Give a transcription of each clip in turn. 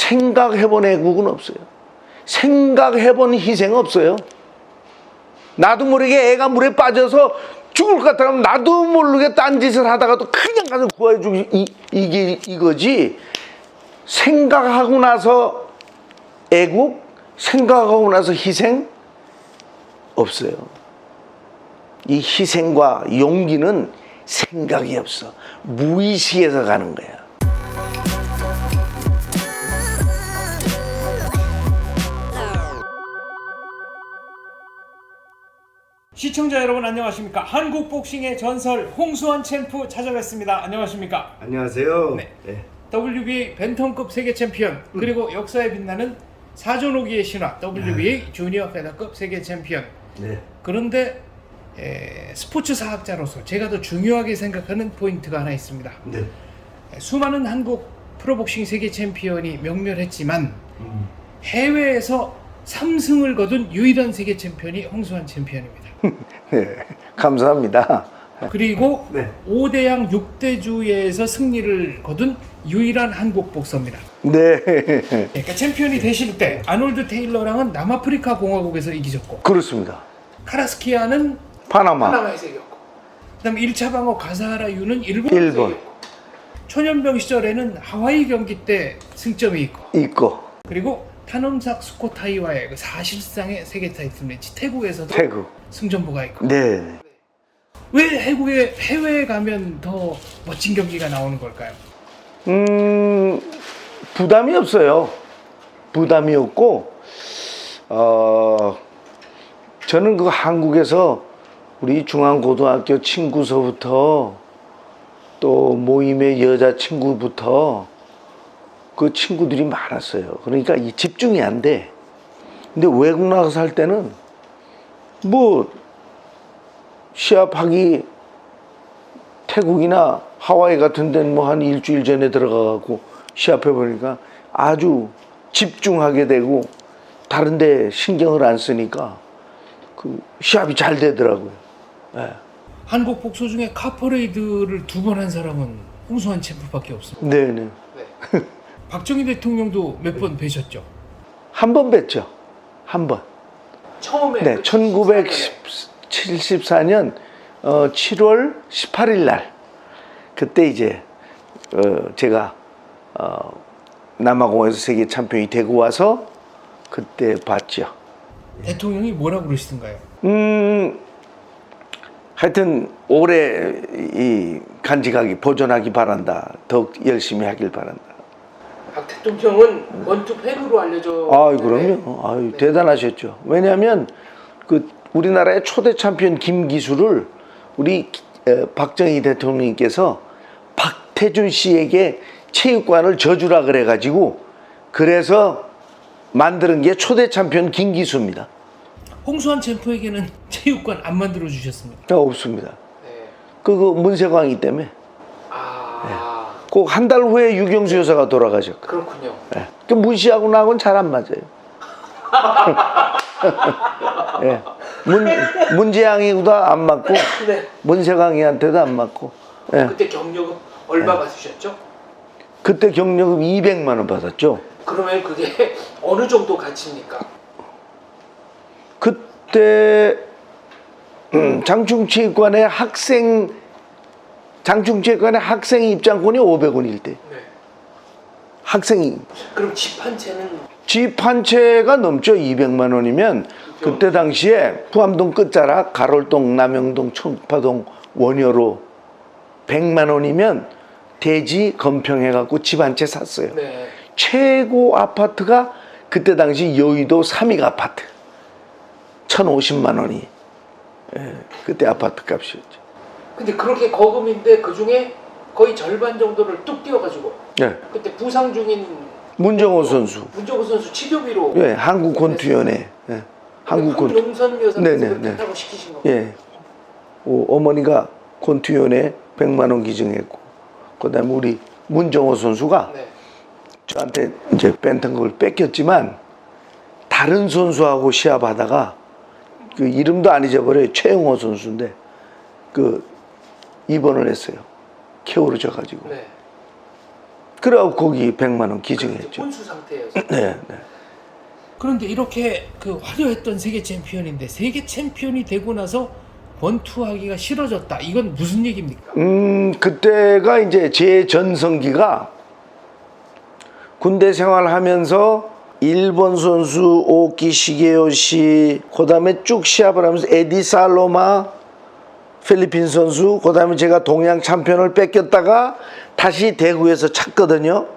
생각해본 애국은 없어요. 생각해본 희생 없어요. 나도 모르게 애가 물에 빠져서 죽을 것 같으면 나도 모르게 딴짓을 하다가도 그냥 가서 구해주기 이게 이거지. 생각하고 나서 애국, 생각하고 나서 희생 없어요. 이 희생과 용기는 생각이 없어. 무의식에서 가는 거야. 시청자 여러분 안녕하십니까? 한국 복싱의 전설 홍수환 챔프 찾아뵙습니다. 안녕하십니까? 안녕하세요. 네. WBA 벤턴급 세계 챔피언 그리고 역사에 빛나는 사전오기의 신화 WBA 주니어 페더급 세계 챔피언. 네. 그런데 스포츠 사학자로서 제가 더 중요하게 생각하는 포인트가 하나 있습니다. 네. 수많은 한국 프로복싱 세계 챔피언이 명멸했지만 해외에서 3승을 거둔 유일한 세계 챔피언이 홍수환 챔피언입니다. 네. 감사합니다. 그리고 네. 5대양 6대주에서 승리를 거둔 유일한 한국 복서입니다. 네. 그러니까 챔피언이 되실 때 아놀드 테일러랑은 남아프리카 공화국에서 이기셨고 그렇습니다. 카라스키아는 파나마. 파나마에서 이겼고 그다음 1차 방어 가사하라 유는 일본에서 일본. 이겼고 초년병 시절에는 하와이 경기 때 승점이 있고 있고 그리고 타놈삭 수코타이와의 그 40상의 세계 타이틀 매치 태국에서도 태국. 승전보가 있고 네. 왜 해외에 가면 더 멋진 경기가 나오는 걸까요? 부담이 없어요. 부담이 없고 저는 그 한국에서 우리 중앙고등학교 친구서부터 또 모임의 여자친구부터 그 친구들이 많았어요. 그러니까 이 집중이 안 돼. 근데 외국 나가서 할 때는 뭐 시합하기 태국이나 하와이 같은 데는 뭐 한 일주일 전에 들어가고 시합해 보니까 아주 집중하게 되고 다른 데 신경을 안 쓰니까 그 시합이 잘 되더라고요. 네. 한국 복서 중에 카퍼레이드를 2번 한 사람은 홍수환 챔프밖에 없습니다. 네네. 박정희 대통령도 몇 번 뵈셨죠? 한 번 뵀죠. 한 번. 처음에 네, 1974년 7월 18일 날 그때 이제 제가 남아공에서 세계 챔피언이 되고 와서 그때 봤죠. 대통령이 뭐라 그러시던가요? 하여튼 오래 이 간직하기 보존하기 바란다. 더욱 열심히 하길 바란다. 박 대통령은 원투 팬으로 알려져. 아유 그럼요. 아유 네. 대단하셨죠. 왜냐하면 그 우리나라의 초대 챔피언 김기수를 우리 박정희 대통령님께서 박태준 씨에게 체육관을 져주라 그래가지고 그래서 만드는 게 초대 챔피언 김기수입니다. 홍수환 챔프에게는 체육관 안 만들어 주셨습니까? 없습니다. 네. 그거 문세광이 때문에 아 꼭 한 달 후에 유경수 여사가 돌아가셨고. 그렇군요. 네. 그 문씨하고 나하고는 잘 안 맞아요. 네. 문재양이고도 안 맞고 네. 문세광이한테도 안 맞고. 네. 그때 경력은 얼마 받으셨죠? 그때 경력금 200만 원 받았죠. 그러면 그게 어느 정도 가치입니까? 그때 장충체육관의 학생 입장권이 500원일 때. 네. 학생이 그럼 집 한 채는 집 한 채가 넘죠. 200만 원이면 그때 당시에 부암동 끝자락 가롤동 남영동 청파동 원효로 100만 원이면 대지 건평해갖고 집 한 채 샀어요. 네. 최고 아파트가 그때 당시 여의도 삼익 아파트 1,050만 원이 그때 아파트 값이었죠. 근데 그렇게 거금인데 그 중에 거의 절반 정도를 뚝 띄워가지고 네. 그때 부상 중인 문정호 선수, 문정호 선수 치료비로 예, 한국 권투위원회, 예, 한국 권투, 용선 여사께서 네네, 그렇게 네. 한다고 시키신 겁니다. 예, 어머니가 권투위원회 100만 원 기증했고, 그다음에 우리 문정호 선수가 네. 저한테 이제 벤턴 걸 뺏겼지만 다른 선수하고 시합하다가 그 이름도 안 잊어버려요. 최영호 선수인데 그 입원을 했어요. 케어를 져가지고. 네. 그래갖고 거기 100만 원 기증했죠. 혼수 상태여서. 네, 네. 그런데 이렇게 그 화려했던 세계 챔피언인데 세계 챔피언이 되고 나서 권투하기가 싫어졌다. 이건 무슨 얘기입니까? 그때가 이제 제 전성기가 군대 생활하면서 일본 선수 오키 시게요시, 그다음에 쭉 시합을 하면서 에디 살로마, 필리핀 선수, 그다음에 제가 동양 챔피언을 뺏겼다가 다시 대구에서 찼거든요.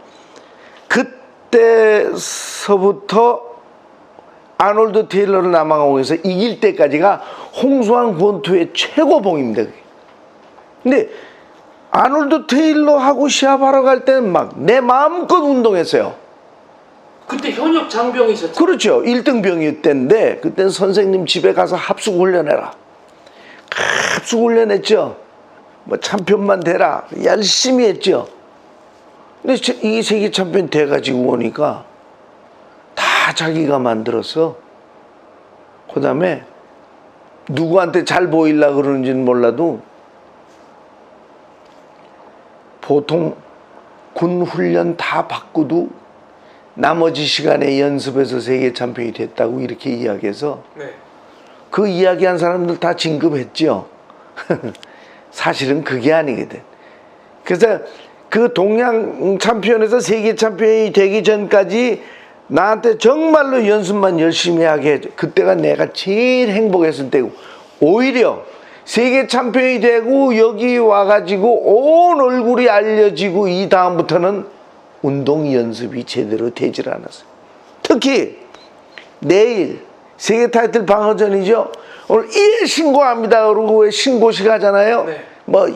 그때서부터 아놀드 테일러를 남아공에서 이길 때까지가 홍수환 권투의 최고봉입니다. 그게. 근데 아놀드 테일러하고 시합하러 갈 때는 막 내 마음껏 운동했어요. 그때 현역 장병이셨죠? 그렇죠. 1등병이었는데 그때는 선생님 집에 가서 합숙 훈련해라. 합숙 훈련했죠. 뭐 챔피언만 되라. 열심히 했죠. 근데 이 세계 챔피언 돼가지고 오니까 다 자기가 만들었어. 그 다음에 누구한테 잘 보이려고 그러는지는 몰라도 보통 군 훈련 다 받고도 나머지 시간에 연습해서 세계 챔피언이 됐다고 이렇게 이야기해서 네. 그 이야기한 사람들 다 진급했죠. 사실은 그게 아니거든. 그래서 그 동양 챔피언에서 세계 챔피언이 되기 전까지 나한테 정말로 연습만 열심히 하게 해줘. 그때가 내가 제일 행복했을 때고, 오히려 세계 챔피언이 되고 여기 와가지고 온 얼굴이 알려지고 이 다음부터는 운동 연습이 제대로 되질 않았어요. 특히 내일 세계 타이틀 방어전이죠. 오늘 신고합니다 그러고 왜 신고식 하잖아요. 네. 뭐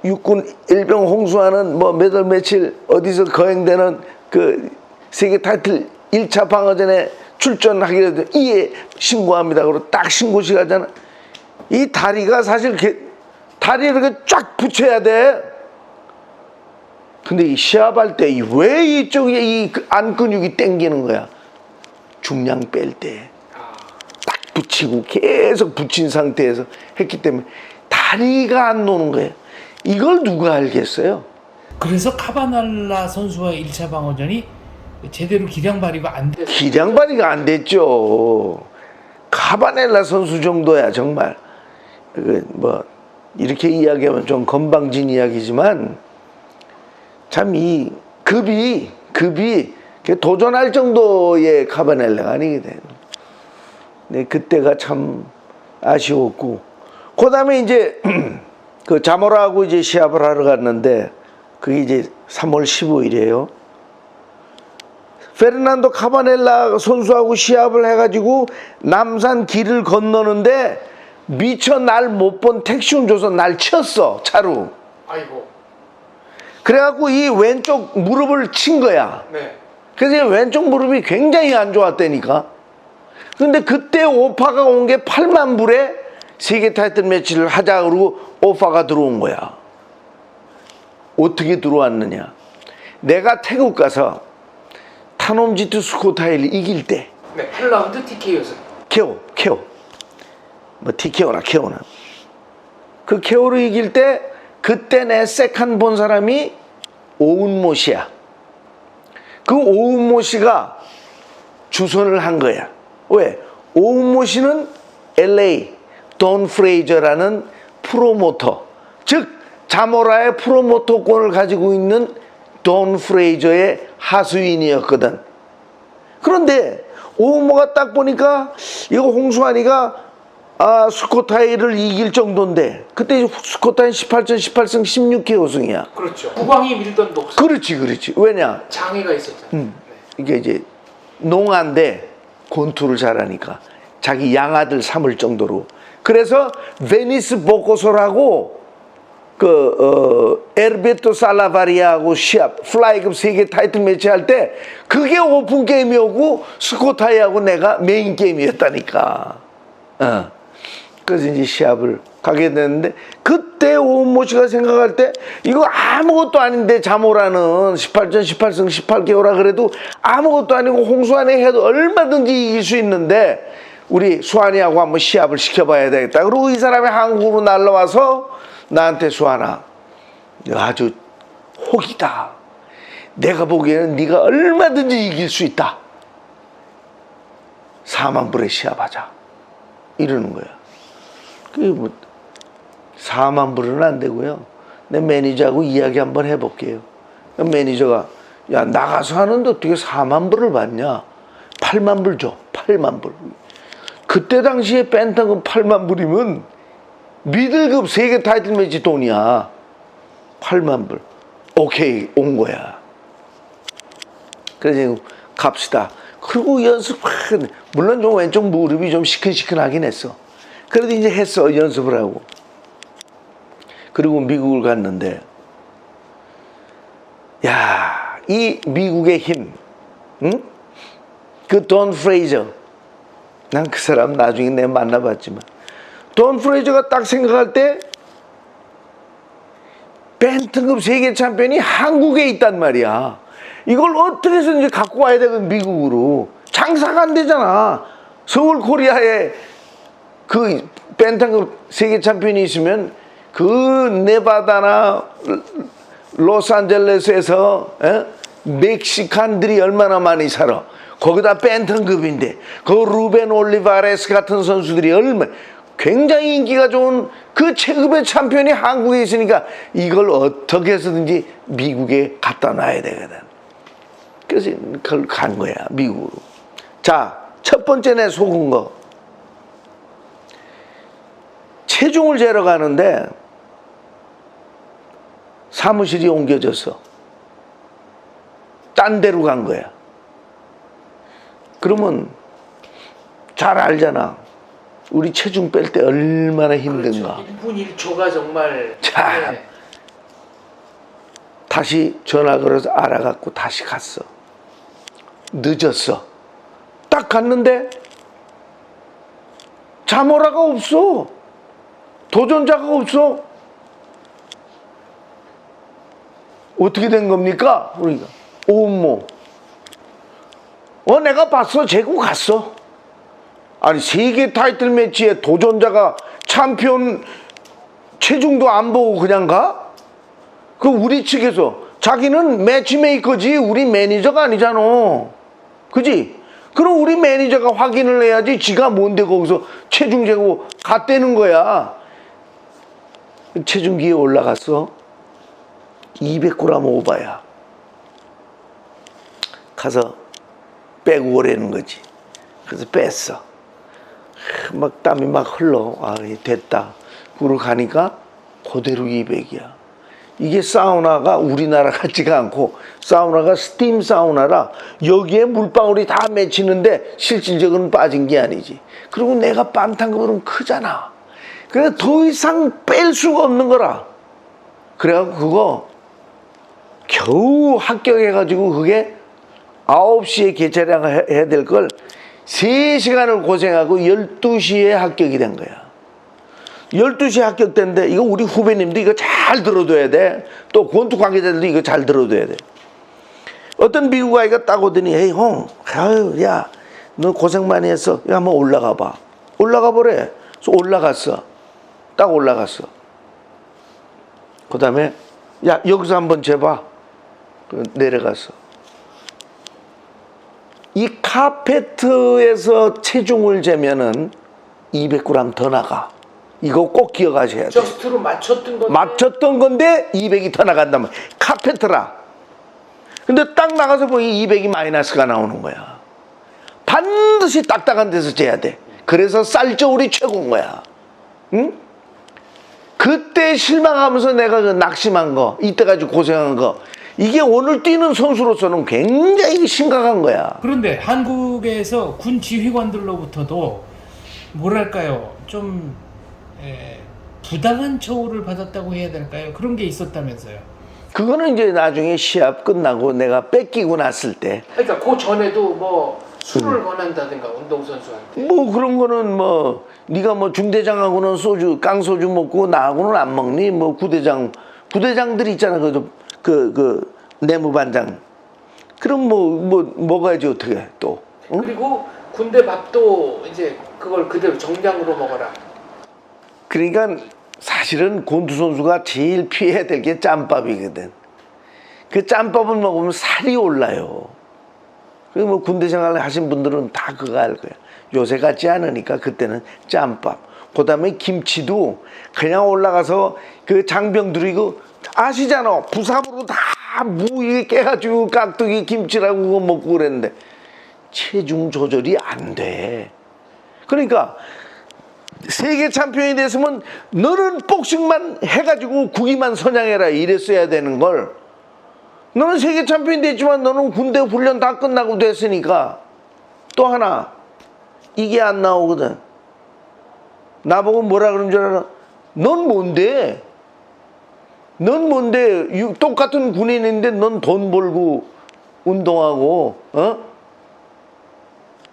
육군 일병 홍수환은 뭐 몇 월 며칠 어디서 거행되는 그 세계 타이틀 1차 방어전에 출전하기로 해도 이에 신고합니다 그러고 딱 신고식 하잖아. 이 다리가 사실 다리를 이렇게 쫙 붙여야 돼. 근데 이 시합할 때 왜 이쪽에 이 안 근육이 땡기는 거야? 중량 뺄 때 딱 붙이고 계속 붙인 상태에서 했기 때문에 다리가 안 노는 거예요. 이걸 누가 알겠어요? 그래서 카바날라 선수와 1차 방어전이 제대로 기량 발휘가 안 됐어요. 기량 발휘가 안 됐죠. 카바넬라 선수 정도야 정말 뭐 이렇게 이야기하면 좀 건방진 이야기지만 참 이 급이 도전할 정도의 카바넬라가 아니거든. 네, 그때가 참 아쉬웠고, 그 다음에 이제 그 자모라하고 이제 시합을 하러 갔는데 그게 이제 3월 15일이에요. 페르난도 카바넬라 선수하고 시합을 해가지고 남산 길을 건너는데 미처 날 못 본 택시 운전사 날 쳤어, 차로. 아이고. 그래갖고 이 왼쪽 무릎을 친 거야. 네. 그래서 이 왼쪽 무릎이 굉장히 안 좋았다니까. 근데 그때 오파가 온 게 8만 불에 세계 타이틀 매치를 하자 그러고 오파가 들어온 거야. 어떻게 들어왔느냐. 내가 태국 가서 타놈지투 스코타이를 이길 때. 네. 8라운드 TK였어요. KO. 뭐 TKO나 KO나. 그 KO를 이길 때 그때 내 세컨 본 사람이 오은모 씨야. 그 오은모 씨가 주선을 한 거야. 왜? 오은모 씨는 LA 돈 프레이저라는 프로모터, 즉 자모라의 프로모터권을 가지고 있는 돈 프레이저의 하수인이었거든. 그런데 오은모가 딱 보니까 이거 홍수환이가 스코타이를 이길 정도인데 그때 스코타이 18전 18승 16회 우승이야. 그렇죠. 국왕이 밀던 독서. 그렇지. 왜냐? 장애가 있었잖아요. 이게 이제 농아인데 권투를 잘하니까 자기 양아들 삼을 정도로. 그래서 베니스 보코소라고 에르베토 살라바리아하고 시합 플라이급 세계 타이틀 매치 할 때 그게 오픈 게임이었고 스코타이하고 내가 메인 게임이었다니까. 그래서 이제 시합을 가게 됐는데 그때 오은모 씨가 생각할 때 이거 아무것도 아닌데 자모라는 18전 18승 18개월라 그래도 아무것도 아니고 홍수환이 해도 얼마든지 이길 수 있는데 우리 수환이하고 한번 시합을 시켜봐야 되겠다. 그리고 이 사람이 한국으로 날라와서 나한테 수환아 아주 혹이다. 내가 보기에는 네가 얼마든지 이길 수 있다. 4만 불에 시합하자. 이러는 거야. 그게 뭐 4만 불은 안 되고요. 내 매니저하고 이야기 한번 해볼게요. 매니저가 야 나가서 하는데 어떻게 4만 불을 받냐. 8만 불 줘. 8만 불. 그때 당시에 벤턴급 8만 불이면 미들급 세계 타이틀 매치 돈이야. 8만 불. 오케이 온 거야. 그래서 갑시다. 그리고 연습 물론 좀 왼쪽 무릎이 좀 시큰시큰하긴 했어. 그래도 이제 했어. 연습을 하고. 그리고 미국을 갔는데 야 이 미국의 힘, 응? 그 돈 프레이저, 난 그 사람 나중에 내가 만나봤지만 돈 프레이저가 딱 생각할 때 벤턴급 세계 챔피언이 한국에 있단 말이야. 이걸 어떻게 해서든지 갖고 와야 되거든. 미국으로 장사가 안 되잖아. 서울 코리아에 그 벤턴급 세계 챔피언이 있으면 그 네바다나 로스앤젤레스에서 멕시칸들이 얼마나 많이 살아. 거기다 벤턴급인데 그 루벤 올리바레스 같은 선수들이 굉장히 인기가 좋은 그 체급의 챔피언이 한국에 있으니까 이걸 어떻게 해서든지 미국에 갖다 놔야 되거든. 그래서 그걸 간 거야. 미국으로. 자, 첫 번째 내 속은 거. 체중을 재러 가는데 사무실이 옮겨졌어. 딴 데로 간 거야. 그러면 잘 알잖아. 우리 체중 뺄 때 얼마나 힘든가. 그렇죠. 1분 1초가 정말. 자, 네. 다시 전화 걸어서 알아갖고 다시 갔어. 늦었어. 딱 갔는데 자모라가 없어. 도전자가 없어. 어떻게 된 겁니까? 우리가 오모. 내가 봤어. 재고 갔어. 아니 세계 타이틀 매치에 도전자가 챔피언 체중도 안 보고 그냥 가? 그 우리 측에서 자기는 매치메이커지 우리 매니저가 아니잖아. 그지? 그럼 우리 매니저가 확인을 해야지 지가 뭔데 거기서 체중 재고 갔다는 거야. 체중기에 올라갔어. 200g 오바야. 가서 빼고 오라는 거지. 그래서 뺐어. 막 땀이 막 흘러. 아, 됐다. 그러고 가니까 그대로 200이야. 이게 사우나가 우리나라 같지가 않고 사우나가 스팀 사우나라 여기에 물방울이 다 맺히는데 실질적으로는 빠진 게 아니지. 그리고 내가 반탄급으로는 크잖아. 그래서 더 이상 뺄 수가 없는 거라. 그래갖고 그거 겨우 합격해가지고 그게 9시에 개최량 해야 될 걸 3시간을 고생하고 12시에 합격이 된 거야. 12시에 합격된데 이거 우리 후배님도 이거 잘 들어둬야 돼. 또 권투 관계자들도 이거 잘 들어둬야 돼. 어떤 미국 아이가 딱 오더니 에이 형, 아유 야 너 고생 많이 했어. 야 한번 올라가 봐. 올라가 보래. 그래서 올라갔어. 딱 올라갔어. 그 다음에 야 여기서 한번 재봐. 내려갔어. 이 카페트에서 체중을 재면은 200g 더 나가. 이거 꼭 기억하셔야 돼. 저스트로 맞췄던 건데. 맞췄던 건데 200이 더 나간다면 카페트라. 근데 딱 나가서 보니 200이 마이너스가 나오는 거야. 반드시 딱딱한 데서 재야 돼. 그래서 쌀저울이 최고인 거야. 응? 그때 실망하면서 내가 그 낙심한 거, 이때까지 고생한 거, 이게 오늘 뛰는 선수로서는 굉장히 심각한 거야. 그런데 한국에서 군 지휘관들로부터도 뭐랄까요, 좀 부당한 처우를 받았다고 해야 될까요? 그런 게 있었다면서요. 그거는 이제 나중에 시합 끝나고 내가 뺏기고 났을 때. 그러니까 그 전에도 뭐 술을 권한다든가 운동선수한테. 뭐 그런 거는 뭐 네가 뭐 중대장하고는 소주 깡소주 먹고 나하고는 안 먹니? 뭐 부대장들 있잖아. 그 내무반장. 그럼 뭐 먹어야지 어떻게 또. 응? 그리고 군대 밥도 이제 그걸 그대로 정량으로 먹어라. 그러니까 사실은 권투 선수가 제일 피해야 될 게 짬밥이거든. 그 짬밥을 먹으면 살이 올라요. 그 뭐 군대 생활 하신 분들은 다 그거 알 거야. 요새 같지 않으니까 그때는 짬밥. 그다음에 김치도 그냥 올라가서 그 장병들이 그 아시잖아. 부삽으로 다 무 이게 깨가지고 깍두기 김치라고 그거 먹고 그랬는데 체중 조절이 안 돼. 그러니까 세계 챔피언이 됐으면 너는 복싱만 해가지고 국위만 선양해라 이랬어야 되는 걸, 너는 세계 챔피언이 됐지만 너는 군대 훈련 다 끝나고 됐으니까 또 하나 이게 안 나오거든. 나보고 뭐라 그런 줄 알아? 넌 뭔데? 넌 뭔데? 똑같은 군인인데 넌 돈 벌고 운동하고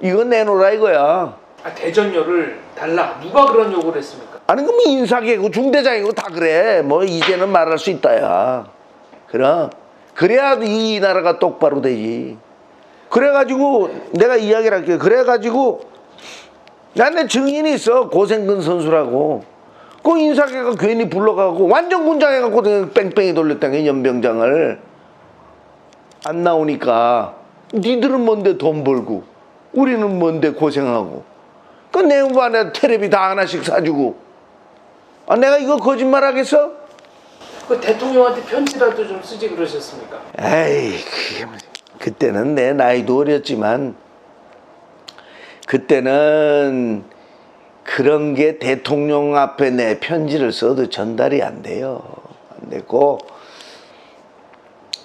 이거 내놓으라 이거야. 아, 대전료를 달라. 누가 그런 요구를 했습니까? 아니 그럼 인사계고 중대장이고 다 그래. 뭐 이제는 말할 수 있다야. 그럼 그래야 이 나라가 똑바로 되지. 그래가지고 내가 이야기를 할게요. 그래가지고 난 증인이 있어. 고생근 선수라고. 그 인사계가 괜히 불러가고 완전 군장해갖고 뺑뺑이 돌렸다는 연병장을. 안 나오니까 니들은 뭔데 돈 벌고 우리는 뭔데 고생하고. 그 내부 안에 테레비 다 하나씩 사주고. 아 내가 이거 거짓말 하겠어? 그 대통령한테 편지라도 좀 쓰지 그러셨습니까? 에이 그때는 내 나이도 어렸지만 그때는 그런 게 대통령 앞에 내 편지를 써도 전달이 안 돼요. 안 됐고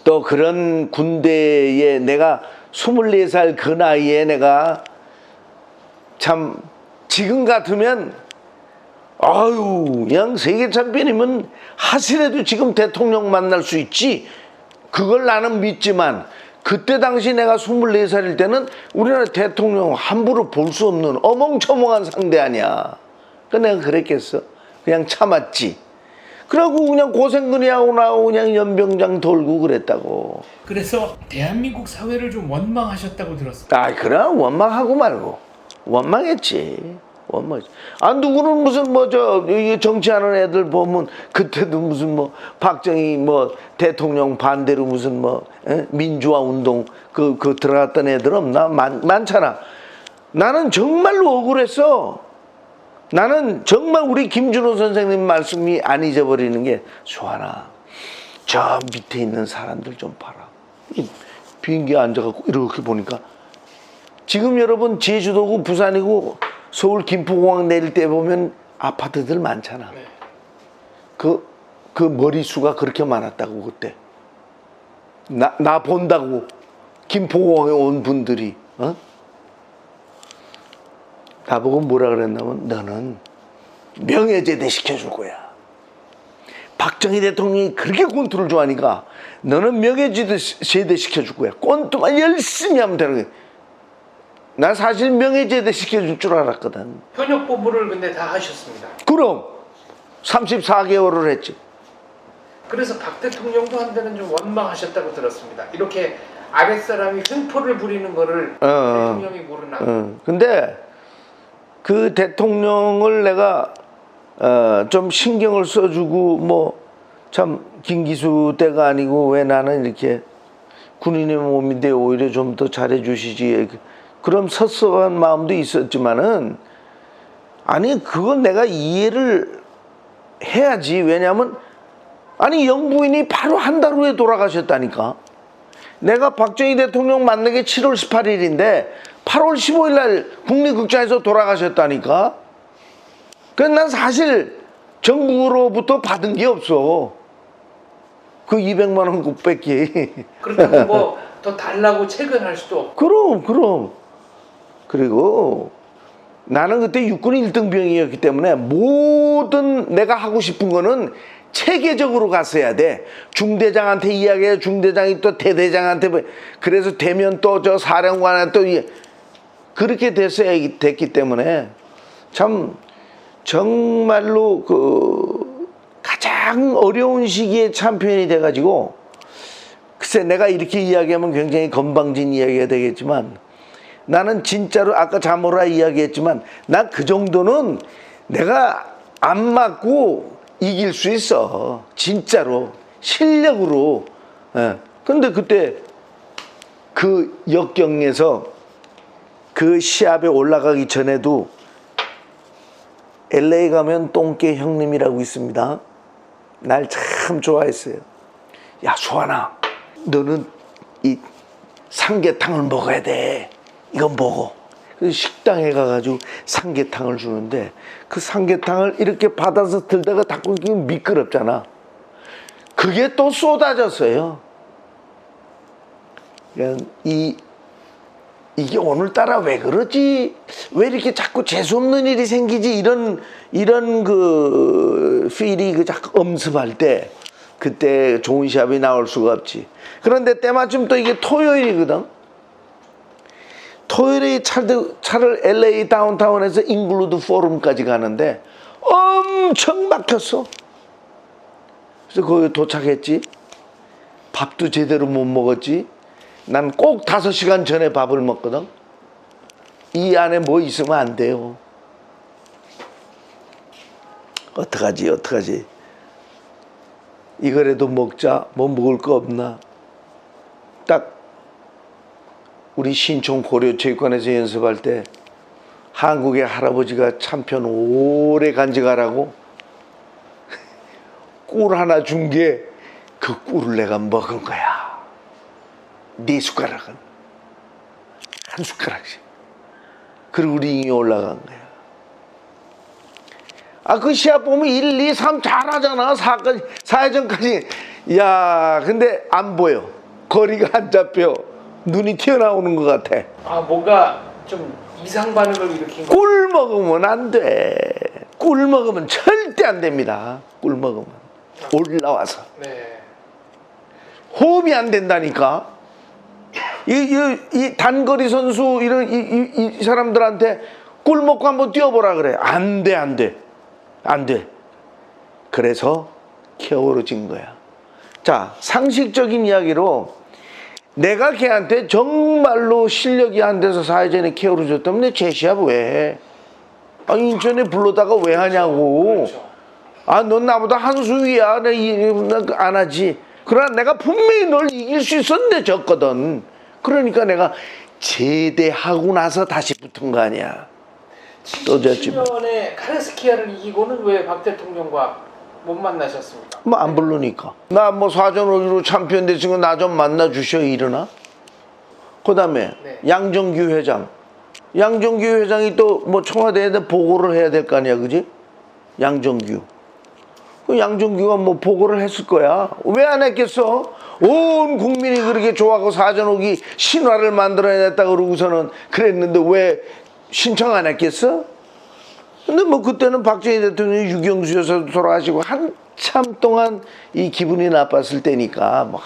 또 그런 군대에 내가 24살 그 나이에 내가 참 지금 같으면 아유 그냥 세계 챔피언이면 하시래도 지금 대통령 만날 수 있지. 그걸 나는 믿지만 그때 당시 내가 24살일 때는 우리나라 대통령 함부로 볼 수 없는 어멍청멍한 상대 아니야. 그 내가 그랬겠어. 그냥 참았지. 그러고 그냥 고생근이하고 나하고 그냥 연병장 돌고 그랬다고. 그래서 대한민국 사회를 좀 원망하셨다고 들었습니다. 아 그럼 원망하고 말고 원망했지. 원망했지. 아 누구는 무슨 뭐 저 정치하는 애들 보면 그때도 무슨 뭐 박정희 뭐 대통령 반대로 무슨 뭐 민주화 운동 그 들어갔던 애들 없나? 많잖아. 나는 정말로 억울했어. 나는 정말 우리 김준호 선생님 말씀이 안 잊어버리는 게, 수아나 저 밑에 있는 사람들 좀 봐라. 비행기에 앉아갖고 이렇게 보니까 지금 여러분 제주도고 부산이고 서울 김포공항 내릴 때 보면 아파트들 많잖아. 네. 그 머리수가 그렇게 많았다고 그때. 나 본다고 김포공항에 온 분들이 나보고 뭐라 그랬냐면 너는 명예제대 시켜줄 거야. 박정희 대통령이 그렇게 권투를 좋아하니까 너는 명예제대 시켜줄 거야. 권투만 열심히 하면 되는 거야. 난 사실 명예제대 시켜줄 줄 알았거든. 현역 보부를 근데 다 하셨습니다. 그럼 34개월을 했지. 그래서 박 대통령도 한때는 좀 원망하셨다고 들었습니다. 이렇게 아랫사람이 횡포를 부리는 거를 대통령이 모르나. 근데 그 대통령을 내가 좀 신경을 써주고 뭐 참 김기수 때가 아니고 왜 나는 이렇게 군인의 몸인데 오히려 좀 더 잘해주시지. 그런 섭섭한 마음도 있었지만은 아니 그건 내가 이해를 해야지. 왜냐하면 아니 영부인이 바로 한 달 후에 돌아가셨다니까. 내가 박정희 대통령 만난 게 7월 18일인데 8월 15일 날 국립극장에서 돌아가셨다니까. 그래서 난 사실 정부로부터 받은 게 없어. 그 200만 원 국백기. 그렇다고 뭐 더 달라고 채근할 수도 없고. 그럼. 그리고 나는 그때 육군 1등병이었기 때문에 모든 내가 하고 싶은 거는 체계적으로 갔어야 돼. 중대장한테 이야기해. 중대장이 또 대대장한테. 그래서 되면 또 저 사령관한테 또 그렇게 됐기 때문에 참 정말로 그 가장 어려운 시기에 챔피언이 돼가지고, 글쎄 내가 이렇게 이야기하면 굉장히 건방진 이야기가 되겠지만 나는 진짜로 아까 자모라 이야기했지만 난 그 정도는 내가 안 맞고 이길 수 있어. 진짜로 실력으로. 근데 그때 그 역경에서 그 시합에 올라가기 전에도 LA 가면 똥개 형님이라고 있습니다. 날 참 좋아했어요. 야, 수환아, 너는 이 삼계탕을 먹어야 돼. 이건 먹어. 그래서 식당에 가가지고 삼계탕을 주는데 그 삼계탕을 이렇게 받아서 들다가 닦고 미끄럽잖아. 그게 또 쏟아졌어요. 그냥 이게 오늘따라 왜 그러지? 왜 이렇게 자꾸 재수없는 일이 생기지? 이런 그 필이 그 자꾸 엄습할 때 그때 좋은 시합이 나올 수가 없지. 그런데 때마침 또 이게 토요일이거든. 토요일에 차를 LA 다운타운에서 잉글루드 포럼까지 가는데 엄청 막혔어. 그래서 거기 도착했지. 밥도 제대로 못 먹었지. 난 꼭 5시간 전에 밥을 먹거든. 이 안에 뭐 있으면 안 돼요. 어떡하지? 이거라도 먹자. 뭐 먹을 거 없나? 딱 우리 신촌 고려체육관에서 연습할 때 한국의 할아버지가 참편 오래 간직하라고 꿀 하나 준 게 그 꿀을 내가 먹은 거야. 4숟가락은. 한 숟가락씩. 그리고 링에 올라간 거야. 아, 그 시합 보면 1, 2, 3 잘하잖아. 4회전까지. 야, 근데 안 보여. 거리가 안 잡혀. 눈이 튀어나오는 것 같아. 아, 뭔가 좀 이상 반응을 일으킨 거. 꿀 먹으면 안 돼. 꿀 먹으면 절대 안 됩니다. 꿀 먹으면. 올라와서. 네. 호흡이 안 된다니까. 이 단거리 선수 이 사람들한테 꿀 먹고 한번 뛰어보라 그래. 안 돼. 그래서 기어오르진 거야. 자, 상식적인 이야기로 내가 걔한테 정말로 실력이 안 돼서 사회전에 케어를 줬다면 내 제시합 왜 해? 아, 인천에 불러다가 왜 하냐고. 그렇죠. 아, 넌 나보다 한 수 위야. 내가 안 하지. 그러나 내가 분명히 널 이길 수 있었는데 졌거든. 그러니까 내가 제대하고 나서 다시 붙은 거 아니야. 또 졌지. 77년에 카레스키아를 이기고는 왜 박 대통령과 못 만나셨습니까? 뭐 안 부르니까. 나 뭐 사전오기로 챔피언 됐으니까 나 좀 만나 주셔 이러나? 그 다음에 네. 양정규 회장. 양정규 회장이 또 뭐 청와대에 보고를 해야 될 거 아니야, 그지? 양정규. 그 양정규가 뭐 보고를 했을 거야. 왜 안 했겠어? 온 국민이 그렇게 좋아하고 사전오기 신화를 만들어냈다 그러고서는 그랬는데 왜 신청 안 했겠어? 근데 뭐 그때는 박정희 대통령이 유경수 여사도 돌아가시고 한참 동안 이 기분이 나빴을 때니까 뭐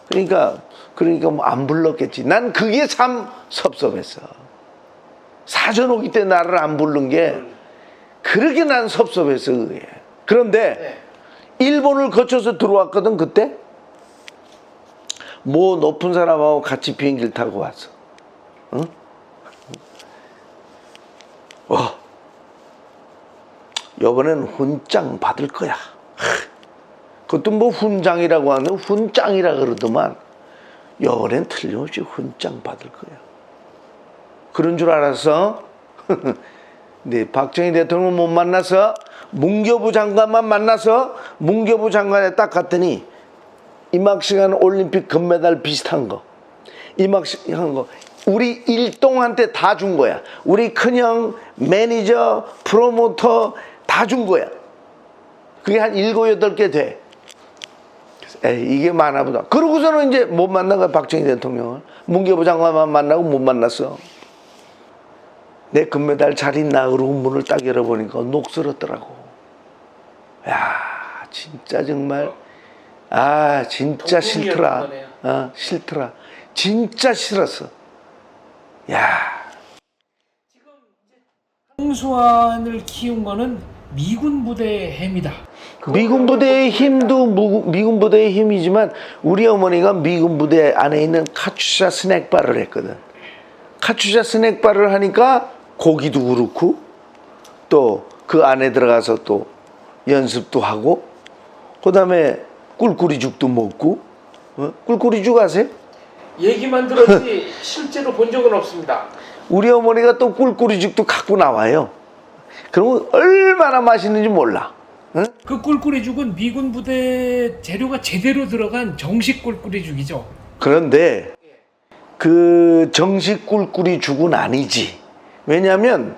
그러니까 뭐 안 불렀겠지. 난 그게 참 섭섭했어. 사전오기 때 나를 안 부른 게 그렇게 난 섭섭했어. 그게. 그런데 네. 일본을 거쳐서 들어왔거든. 그때 뭐 높은 사람하고 같이 비행기를 타고 왔어. 응? 이번엔 훈장 받을 거야. 그것도 뭐 훈장이라고 하는 훈장이라 그러더만 이번엔 틀림없이 훈장 받을 거야. 그런 줄 알았어? 네, 박정희 대통령 못 만나서 문교부 장관만 만나서 문교부 장관에 딱 갔더니 이막시간 올림픽 금메달 비슷한 거 이막시간 거 우리 일동한테 다 준 거야. 우리 큰형 매니저 프로모터 다 준 거야. 그게 한 7, 8개 돼. 에이, 이게 많아 보다. 그러고서는 이제 못 만난 거야. 박정희 대통령을. 문교부 장관만 만나고 못 만났어. 내 금메달 잘 있나 그러고 문을 딱 열어보니까 녹슬었더라고. 야, 진짜 정말 진짜 싫더라. 싫더라. 진짜 싫었어. 야. 지금 이제 홍수환을 키운 거는 미군 부대의 해입니다. 미군 부대의 힘도 미군 부대의 힘이지만 우리 어머니가 미군 부대 안에 있는 카츄샤 스낵바를 했거든. 카츄샤 스낵바를 하니까 고기도 그렇고 또 그 안에 들어가서 또 연습도 하고 그 다음에 꿀꿀이죽도 먹고 꿀꿀이죽 아세요? 얘기만 들었지 실제로 본 적은 없습니다. 우리 어머니가 또 꿀꿀이죽도 갖고 나와요. 그러면 얼마나 맛있는지 몰라. 응? 그 꿀꿀이죽은 미군 부대 재료가 제대로 들어간 정식 꿀꿀이죽이죠. 그런데 그 정식 꿀꿀이죽은 아니지. 왜냐하면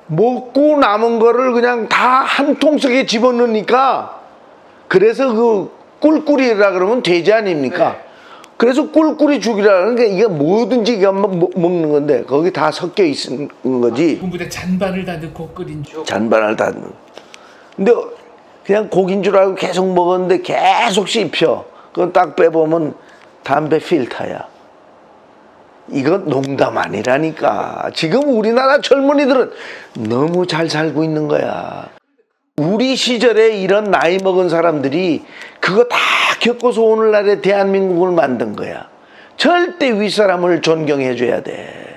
먹고 남은 거를 그냥 다 한 통속에 집어넣으니까, 그래서 그 꿀꿀이라 그러면 돼지 아닙니까? 네. 그래서 꿀꿀이죽이라는 게 이게 뭐든지 이게 먹는 건데 거기 다 섞여 있는 거지. 미군 부대 잔반을 다 넣고 끓인 죽. 잔반을 다 넣는. 근데 그냥 고기인 줄 알고 계속 먹었는데 계속 씹혀. 그건 딱 빼보면 담배 필터야. 이건 농담 아니라니까. 지금 우리나라 젊은이들은 너무 잘 살고 있는 거야. 우리 시절에 이런 나이 먹은 사람들이 그거 다 겪어서 오늘날의 대한민국을 만든 거야. 절대 윗사람을 존경해줘야 돼.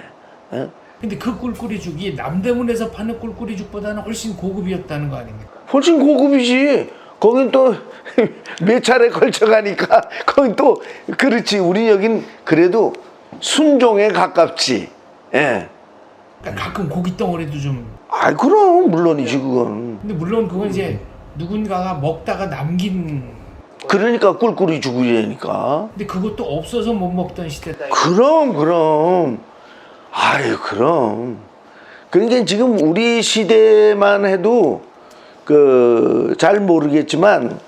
어? 근데 그 꿀꿀이죽이 남대문에서 파는 꿀꿀이죽보다는 훨씬 고급이었다는 거 아닙니까? 훨씬 고급이지. 거긴 또 몇 차례 걸쳐가니까 거긴 또 그렇지. 우리 여긴 그래도 순종에 가깝지. 예. 그러니까 가끔 고기 덩어리도 좀. 아이 그럼 물론이지 그건. 근데 물론 그건 이제 누군가가 먹다가 남긴. 그러니까 꿀꿀이 죽으려니까. 근데 그것도 없어서 못 먹던 시대다. 그럼. 아유 그럼. 그러니까 지금 우리 시대만 해도 그 잘 모르겠지만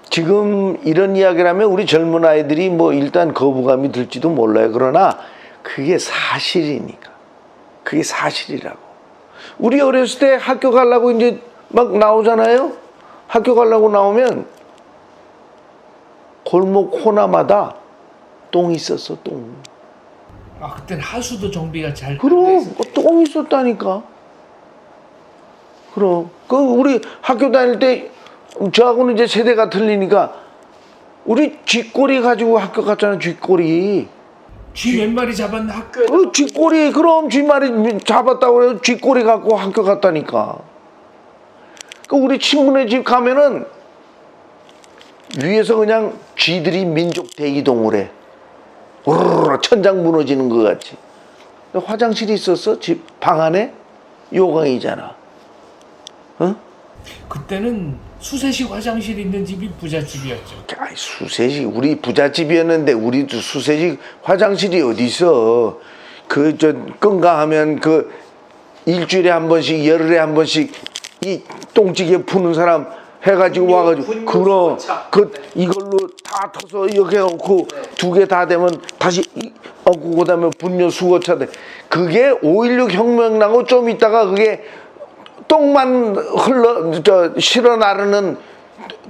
지금 이런 이야기를 하면 우리 젊은 아이들이 뭐 일단 거부감이 들지도 몰라요. 그러나 그게 사실이니까. 그게 사실이라고. 우리 어렸을 때 학교 가려고 이제 막 나오잖아요. 학교 가려고 나오면 골목 코너마다 똥이 있었어, 똥. 아 그때는 하수도 정비가 잘. 그럼 똥이 있었다니까. 그럼 그 우리 학교 다닐 때 저하고는 이제 세대가 틀리니까 우리 쥐꼬리 가지고 학교 갔잖아. 쥐꼬리. 쥐 몇 마리 잡았나 학교에. 쥐꼬리. 그럼 쥐 마리 잡았다고 해서 쥐꼬리 갖고 학교 갔다니까. 그 우리 친구네 집 가면은 위에서 그냥 쥐들이 민족 대이동을 해. 우르르 천장 무너지는 것 같이. 화장실이 있었어? 집 방 안에? 요강이잖아. 어? 그때는 수세식 화장실 있는 집이 부잣집이었죠. 아이, 수세식 우리 부잣집이었는데 우리도 수세식 화장실이 어디 있어? 그 저 건강하면 그 일주일에 한 번씩 열흘에 한 번씩 이 똥찌개 푸는 사람 해가지고 와가지고 그럼 그 이걸로 다 터서 이렇게 놓고 두 개 다 되면 다시 얹고 그다음에 분뇨 수거차 돼. 그게 5.16 혁명 나고 좀 있다가 그게 똥만 실어 나르는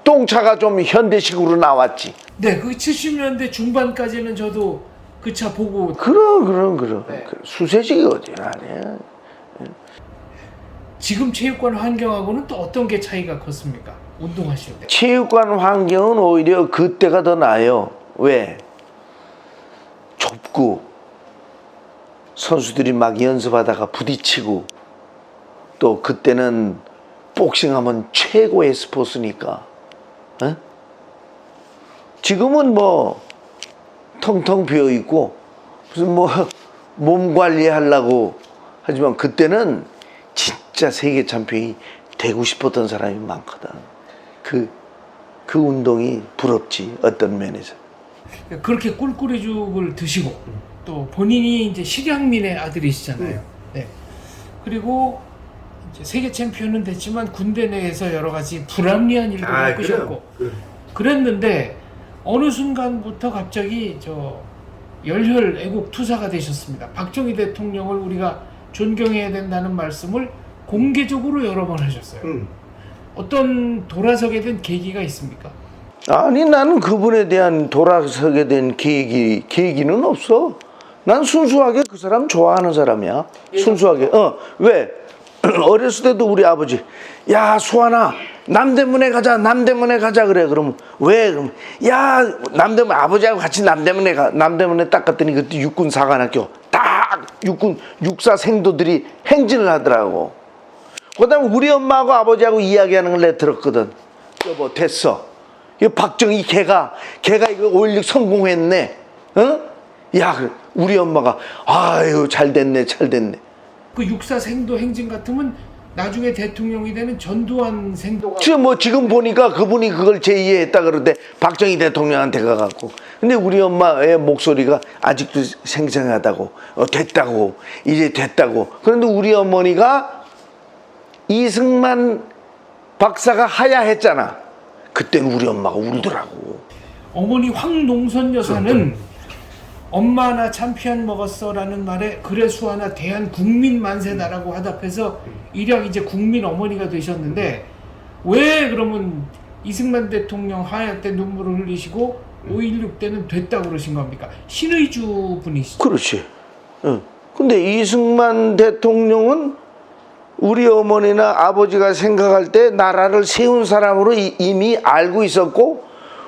똥차가 좀 현대식으로 나왔지. 네, 그 70년대 중반까지는 저도 그 차 보고. 그럼. 네. 수세식이 어디야 아니야. 지금 체육관 환경하고는 또 어떤 게 차이가 컸습니까? 운동하실 때. 체육관 환경은 오히려 그때가 더 나아요. 왜? 좁고 선수들이 막 연습하다가 부딪히고 또 그때는 복싱하면 최고의 스포츠니까. 어? 지금은 뭐 텅텅 비어 있고 무슨 뭐 몸 관리하려고 하지만 그때는 진짜 세계 챔피언이 되고 싶었던 사람이 많거든. 그 운동이 부럽지 어떤 면에서. 그렇게 꿀꿀이죽을 드시고 또 본인이 이제 실향민의 아들이시잖아요. 네. 그리고 이제 세계 챔피언은 됐지만 군대 내에서 여러 가지 불합리한 일도 겪으셨고 그랬는데 어느 순간부터 갑자기 저 열혈 애국 투사가 되셨습니다. 박정희 대통령을 우리가 존경해야 된다는 말씀을 공개적으로 여러 번 하셨어요. 어떤 돌아서게 된 계기가 있습니까? 아니 나는 그분에 대한 돌아서게 된 계기는 없어. 난 순수하게 그 사람 좋아하는 사람이야. 순수하게. 왜? 어렸을 때도 우리 아버지 야 수환아 남대문에 가자 그래. 그러면 왜? 그러면 야 남대문 아버지하고 같이 남대문에 딱 갔더니 그때 육군 사관학교 딱 육군 육사 생도들이 행진을 하더라고. 그다음에 우리 엄마하고 아버지하고 이야기하는 걸 내가 들었거든. 여보 됐어. 이 박정희 걔가 이거 5.16 성공했네. 어? 야, 우리 엄마가 아유 잘 됐네. 그 육사 생도 행진 같으면 나중에 대통령이 되는 전두환 생도가 지금 보니까 그분이 그걸 제의했다 그러는데 박정희 대통령한테 가갖고. 근데 우리 엄마의 목소리가 아직도 생생하다고. 됐다고. 이제 됐다고. 그런데 우리 어머니가 이승만 박사가 하야했잖아. 그때는 우리 엄마가 울더라고. 어머니 황농선 여사는 엄마 나 참피한 먹었어라는 말에 그래수 하나 대한 국민 만세다라고 화답해서 일약 이제 국민 어머니가 되셨는데 왜 그러면 이승만 대통령 하야 때 눈물을 흘리시고 5.16 때는 됐다고 그러신 겁니까? 신의주 분이시죠? 그렇지. 근데 이승만 대통령은 우리 어머니나 아버지가 생각할 때 나라를 세운 사람으로 이미 알고 있었고,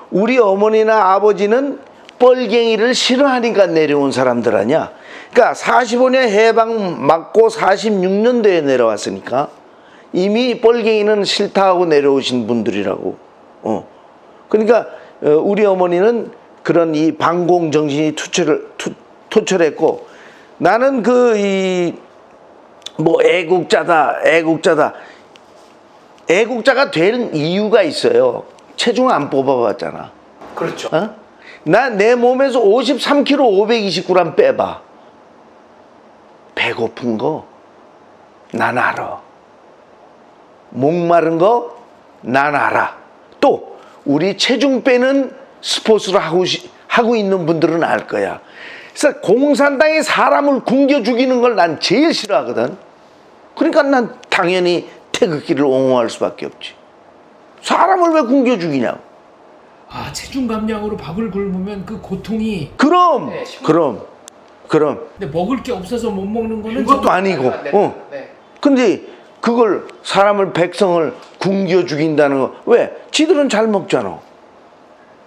우리 어머니나 아버지는 뻘갱이를 싫어하니까 내려온 사람들 아니야. 그러니까 45년 해방 맞고 46년도에 내려왔으니까 이미 뻘갱이는 싫다 하고 내려오신 분들이라고. 그러니까 우리 어머니는 그런 이 반공 정신이 투철했고, 나는 애국자가 될 이유가 있어요. 체중 안 뽑아봤잖아. 그렇죠. 나 내 몸에서 53kg 529g 빼봐. 배고픈 거 난 알아. 목마른 거 난 알아. 또 우리 체중 빼는 스포츠를 하고 있는 분들은 알 거야. 그래서 공산당이 사람을 굶겨 죽이는 걸 난 제일 싫어하거든. 그러니까 난 당연히 태극기를 옹호할 수밖에 없지. 사람을 왜 굶겨 죽이냐고. 아, 체중 감량으로 밥을 굶으면 그 고통이 그럼. 근데 먹을 게 없어서 못 먹는 거는 그것도 아니고. 근데 그걸 백성을 굶겨 죽인다는 거 왜? 지들은 잘 먹잖아.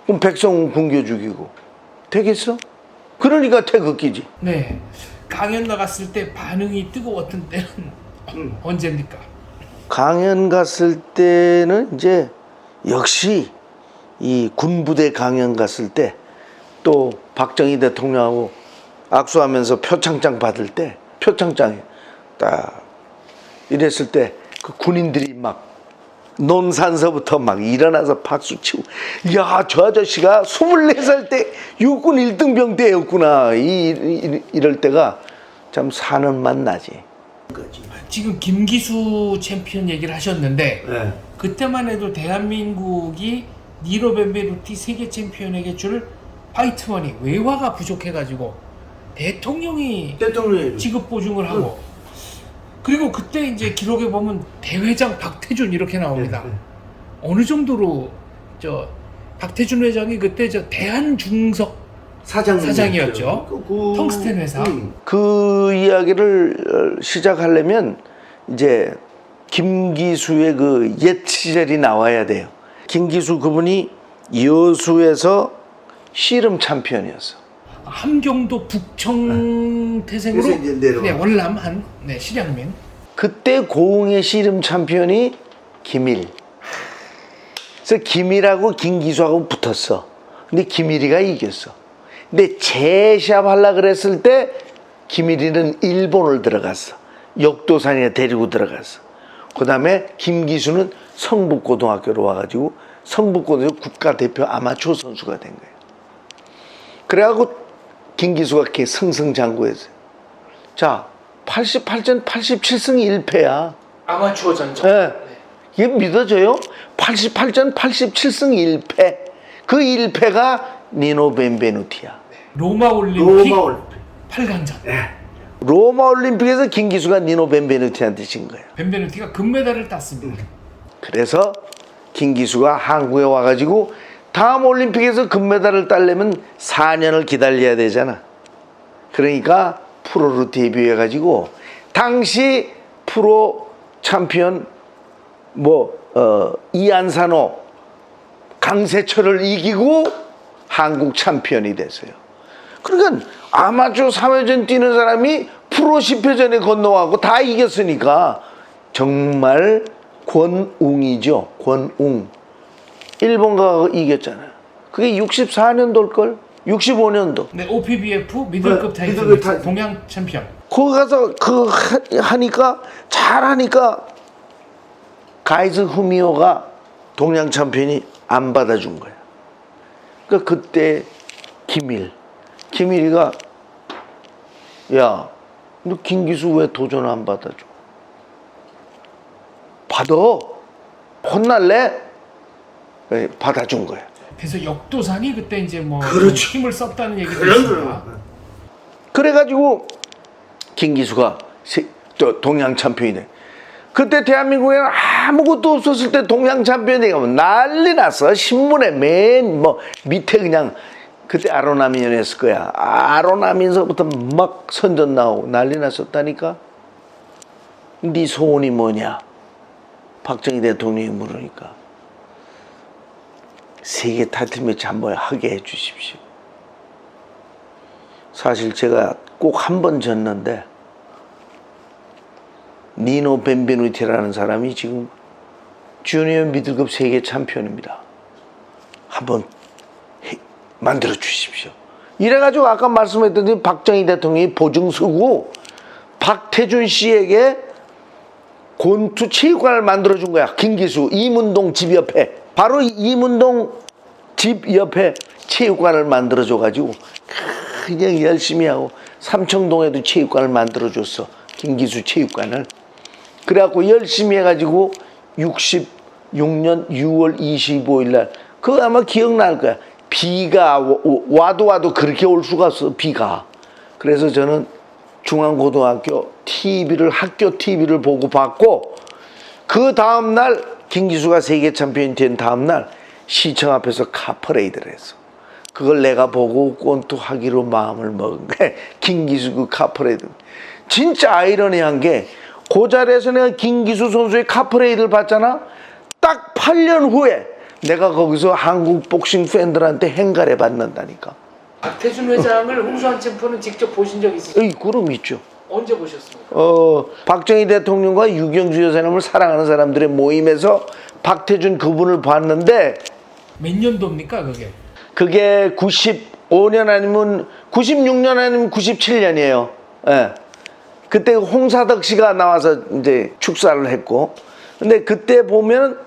그럼 백성은 굶겨 죽이고 되겠어? 그러니까 태극기지. 네. 강연 나갔을 때 반응이 뜨거웠던 때는 언제입니까? 강연 갔을 때는 이제 역시 이 군부대 강연 갔을 때 또 박정희 대통령하고 악수하면서 표창장 받을 때 표창장에 딱 이랬을 때 그 군인들이 막 논산서부터 막 일어나서 박수 치고, 야, 저 아저씨가 24살 때 육군 1등 병대였구나. 이럴 때가 참 사는 맛 나지. 지금 김기수 챔피언 얘기를 하셨는데 네. 그때만 해도 대한민국이 니로 벤베누티 세계 챔피언에게 줄 화이트머니 외화가 부족해가지고 대통령이 지급 보증을 하고 그리고 그때 이제 기록에 보면 대회장 박태준 이렇게 나옵니다. 어느 정도로 박태준 회장이 그때 대한중석 사장이었죠. 텅스텐 회사. 그 이야기를 시작하려면 이제 김기수의 그 옛 시절이 나와야 돼요. 김기수 그분이 여수에서 씨름 챔피언이었어. 함경도 북청 태생으로 월남 실향민. 그때 고흥의 씨름 챔피언이 김일. 그래서 김일하고 김기수하고 붙었어. 근데 김일이가 이겼어. 근데 재시합 하려고 그랬을 때 김일이는 일본을 들어갔어. 역도산에 데리고 들어갔어. 그 다음에 김기수는 성북고등학교로 와가지고 성북고등학교 국가대표 아마추어 선수가 된 거예요. 그래갖고 김기수가 이렇게 승승장구했어요. 자, 88전 87승 1패야. 아마추어 전적. 네. 이게 믿어져요? 88전 87승 1패. 그 1패가 니노 벤베누티야. 로마 올림픽 8강전. 로마 올림픽에서 김기수가 니노 벤베누티한테 진 거예요. 벤베누티가 금메달을 땄습니다. 그래서 김기수가 한국에 와가지고 다음 올림픽에서 금메달을 따려면 4년을 기다려야 되잖아. 그러니까 프로로 데뷔해가지고 당시 프로 챔피언 이안산호 강세철을 이기고 한국 챔피언이 됐어요. 그러니까 아마추어 3회전 뛰는 사람이 프로 10회전에 건너가고 다 이겼으니까 정말 권웅이죠. 권웅. 일본과 이겼잖아요. 그게 64년도일걸? 65년도. 네, OPBF 미들급 네, 타이틀 미들급 타이틀. 동양 챔피언. 거기 가서 하니까 잘하니까 가이즈 후미오가 동양 챔피언이 안 받아준 거야. 그러니까 그때 김일이가 야, 너 김기수 왜 도전 안 받아줘? 받아. 혼날래? 네, 받아준 거야. 그래서 역도산이 그때 이제 뭐 그렇죠. 힘을 썼다는 얘기도 있습니다. 그래가지고 김기수가 동양 챔피언이 돼. 그때 대한민국에는 아무것도 없었을 때 동양 챔피언이 되면 난리 났어. 신문에 맨 뭐 밑에 그냥 그때 아로나민이었을 거야. 아로나민서부터 막 선전 나오고 난리 났었다니까. 네 소원이 뭐냐? 박정희 대통령이 물으니까 세계 타이틀 매치 한번 하게 해주십시오. 사실 제가 꼭 한 번 졌는데 니노 벤베누티라는 사람이 지금 주니어 미들급 세계 챔피언입니다. 한번 만들어 주십시오. 이래가지고 아까 말씀했던 박정희 대통령이 보증 서고 박태준 씨에게 곤투 체육관을 만들어 준 거야. 김기수 이문동 집 옆에, 바로 이문동 집 옆에 체육관을 만들어 줘가지고 그냥 열심히 하고 삼청동에도 체육관을 만들어 줬어. 김기수 체육관을. 그래갖고 열심히 해가지고 66년 6월 25일 날, 그거 아마 기억날 거야. 비가 와도 그렇게 올 수가 없어, 비가. 그래서 저는 중앙고등학교 학교 TV를 보고 봤고, 그 다음날 김기수가 세계 챔피언이 된 다음날 시청 앞에서 카퍼레이드를 했어. 그걸 내가 보고 권투 하기로 마음을 먹은 거야. 김기수 그 카퍼레이드. 진짜 아이러니한 게, 그 자리에서 내가 김기수 선수의 카퍼레이드를 봤잖아. 딱 8년 후에 내가 거기서 한국 복싱 팬들한테 행가래 받는다니까. 박태준 회장을 홍수환 챔프는 직접 보신 적 있으세요? 그럼 있죠. 언제 보셨습니까? 박정희 대통령과 유경주 여사님을 사랑하는 사람들의 모임에서 박태준 그분을 봤는데, 몇 년도입니까 그게? 그게 95년 아니면 96년 아니면 97년이에요. 예. 그때 홍사덕 씨가 나와서 이제 축사를 했고, 근데 그때 보면,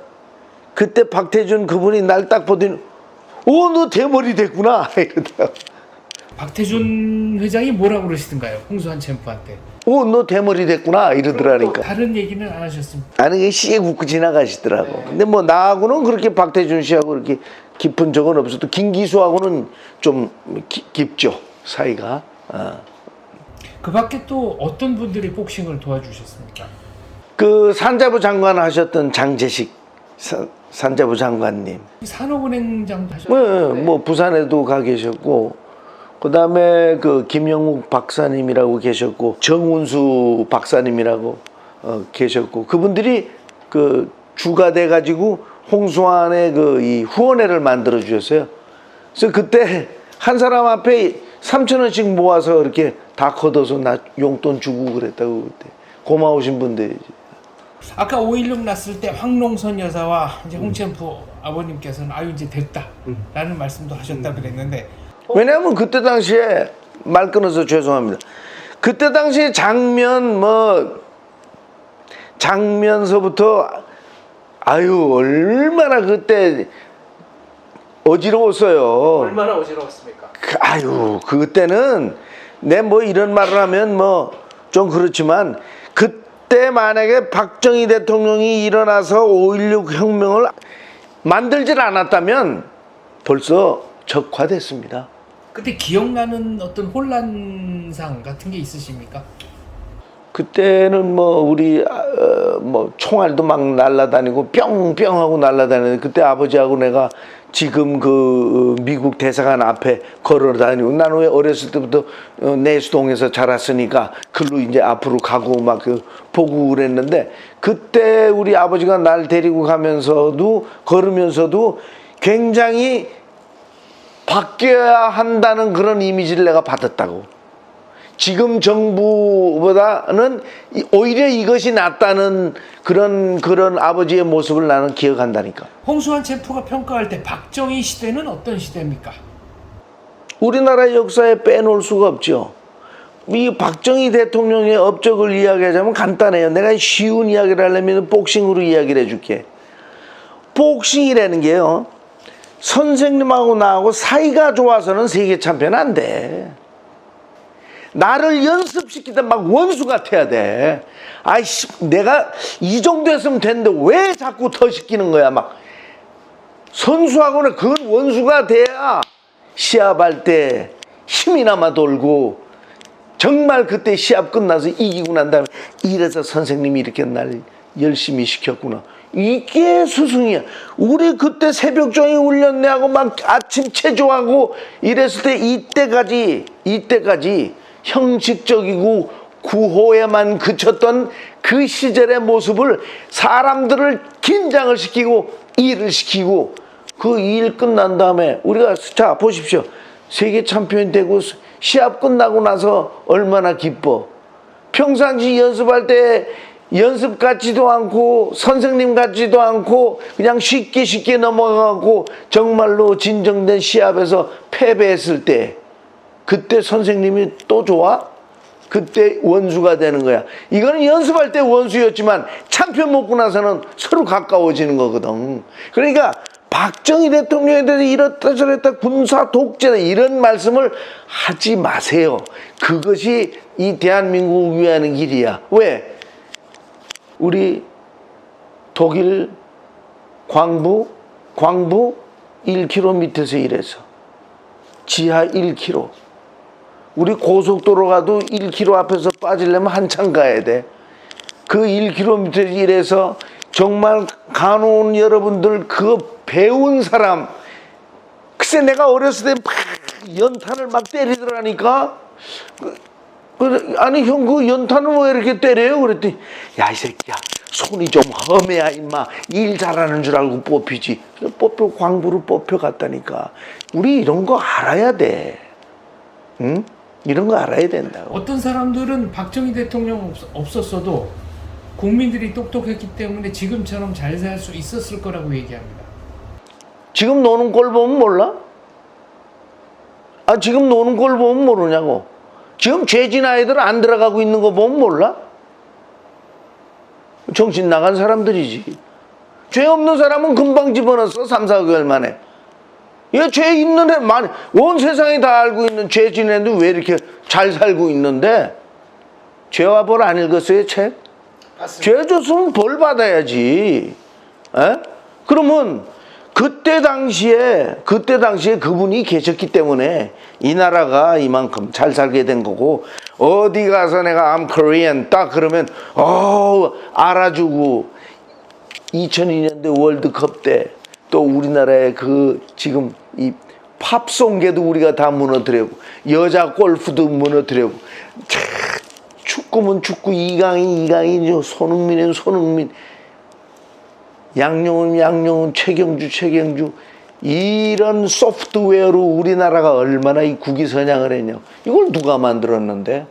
그때 박태준 그분이 날 딱 보더니 너 대머리 됐구나 이러더라고. 박태준 회장이 뭐라고 그러시던가요? 홍수환 챔프한테. 너 대머리 됐구나 이러더라니까. 다른 얘기는 안 하셨습니까? 아니, 그게 시에 웃고 지나가시더라고. 근데 뭐 나하고는 그렇게 박태준 씨하고 그렇게 깊은 적은 없어도 김기수하고는 좀 깊죠, 사이가. 그 밖에 또 어떤 분들이 복싱을 도와주셨습니까? 그 산자부 장관 하셨던 장재식 산자부 장관님. 산업은행장도 하셨는데. 뭐 부산에도 가 계셨고, 그 다음에 그 김영욱 박사님이라고 계셨고, 정운수 박사님이라고 계셨고, 그분들이 그 주가 돼가지고 홍수환의 그 이 후원회를 만들어 주셨어요. 그래서 그때 한 사람 앞에 3,000원씩 모아서 이렇게 다 걷어서 나 용돈 주고 그랬다고. 그때 고마우신 분들이지. 아까 5.16 났을 때 황롱선 여사와 이제 홍 챔프 아버님께서는 아유 이제 됐다라는 말씀도 하셨다 그랬는데, 왜냐하면 그때 당시에 말 끊어서 죄송합니다. 그때 당시에 장면서부터 얼마나 그때 어지러웠어요. 얼마나 어지러웠습니까? 그때는 내 뭐 이런 말을 하면 뭐 좀 그렇지만, 그때 만약에 박정희 대통령이 일어나서 5.16 혁명을 만들질 않았다면 벌써 적화됐습니다. 그때 기억나는 어떤 혼란상 같은 게 있으십니까? 그때는 뭐 우리 뭐 총알도 막 날아다니고 뿅뿅 하고 날아다니는데, 그때 아버지하고 내가 지금 그 미국 대사관 앞에 걸어다니고, 나는 왜 어렸을 때부터 내수동에서 자랐으니까 글로 이제 앞으로 가고 막 보고 그랬는데, 그때 우리 아버지가 날 데리고 가면서도 걸으면서도 굉장히 바뀌어야 한다는 그런 이미지를 내가 받았다고. 지금 정부보다는 오히려 이것이 낫다는 그런 아버지의 모습을 나는 기억한다니까. 홍수환 챔프가 평가할 때 박정희 시대는 어떤 시대입니까? 우리나라 역사에 빼놓을 수가 없죠. 이 박정희 대통령의 업적을 이야기하자면 간단해요. 내가 쉬운 이야기를 하려면 복싱으로 이야기를 해줄게. 복싱이라는 게요, 선생님하고 나하고 사이가 좋아서는 세계 챔피언 안 돼. 나를 연습시키다 막 원수 같아야 돼. 아이씨, 내가 이 정도 했으면 되는데 왜 자꾸 더 시키는 거야. 막 선수하고는 그건 원수가 돼야 시합할 때 힘이나마 돌고, 정말 그때 시합 끝나서 이기고 난 다음에 이래서 선생님이 이렇게 날 열심히 시켰구나, 이게 스승이야. 우리 그때 새벽종이 훈련내하고 막 아침 체조하고 이랬을 때 이때까지 형식적이고 구호에만 그쳤던 그 시절의 모습을 사람들을 긴장을 시키고 일을 시키고, 그 일 끝난 다음에 우리가 자 보십시오. 세계 챔피언 되고 시합 끝나고 나서 얼마나 기뻐. 평상시 연습할 때 연습 같지도 않고 선생님 같지도 않고 그냥 쉽게 넘어가고, 정말로 진정된 시합에서 패배했을 때 그때 선생님이 또 좋아? 그때 원수가 되는 거야. 이거는 연습할 때 원수였지만 챔피언 먹고 나서는 서로 가까워지는 거거든. 그러니까 박정희 대통령에 대해서 이렇다 저렇다 군사 독재다 이런 말씀을 하지 마세요. 그것이 이 대한민국을 위하는 길이야. 왜? 우리 독일 광부 1km 밑에서 일해서 지하 1km, 우리 고속도로 가도 1km 앞에서 빠지려면 한참 가야 돼. 그 1km 밑에서 일해서 정말 간호원 여러분들, 그거 배운 사람, 글쎄 내가 어렸을 때 막 연탄을 막 때리더라니까. 아니 형, 그 연탄을 왜 이렇게 때려요? 그랬더니 야 이 새끼야, 손이 좀 험해야 임마 일 잘하는 줄 알고 뽑히지. 광부로 뽑혀갔다니까. 우리 이런 거 알아야 돼. 응? 이런 거 알아야 된다고. 어떤 사람들은 박정희 대통령 없었어도 국민들이 똑똑했기 때문에 지금처럼 잘 살 수 있었을 거라고 얘기합니다. 지금 노는 꼴 보면 몰라? 아, 지금 노는 꼴 보면 모르냐고. 지금 죄진 아이들 안 들어가고 있는 거 보면 몰라? 정신 나간 사람들이지. 죄 없는 사람은 금방 집어넣었어. 3, 4개월 만에. 얘 죄 있는 애 많이, 온 세상이 다 알고 있는 죄진 애들 왜 이렇게 잘 살고 있는데? 죄와 벌 안 읽었어요, 책? 맞습니다. 죄 줬으면 벌 받아야지. 에? 그러면 그때 당시에 그분이 계셨기 때문에 이 나라가 이만큼 잘 살게 된 거고, 어디 가서 내가 I'm Korean 딱 그러면 알아주고, 2002년도 월드컵 때 또 우리나라의 그 지금 이 팝송계도 우리가 다 무너뜨리고, 여자 골프도 무너뜨리고, 축구면 축구, 이강인, 손흥민은 손흥민, 양용은 최경주, 이런 소프트웨어로 우리나라가 얼마나 이 국위선양을 했냐. 이걸 누가 만들었는데?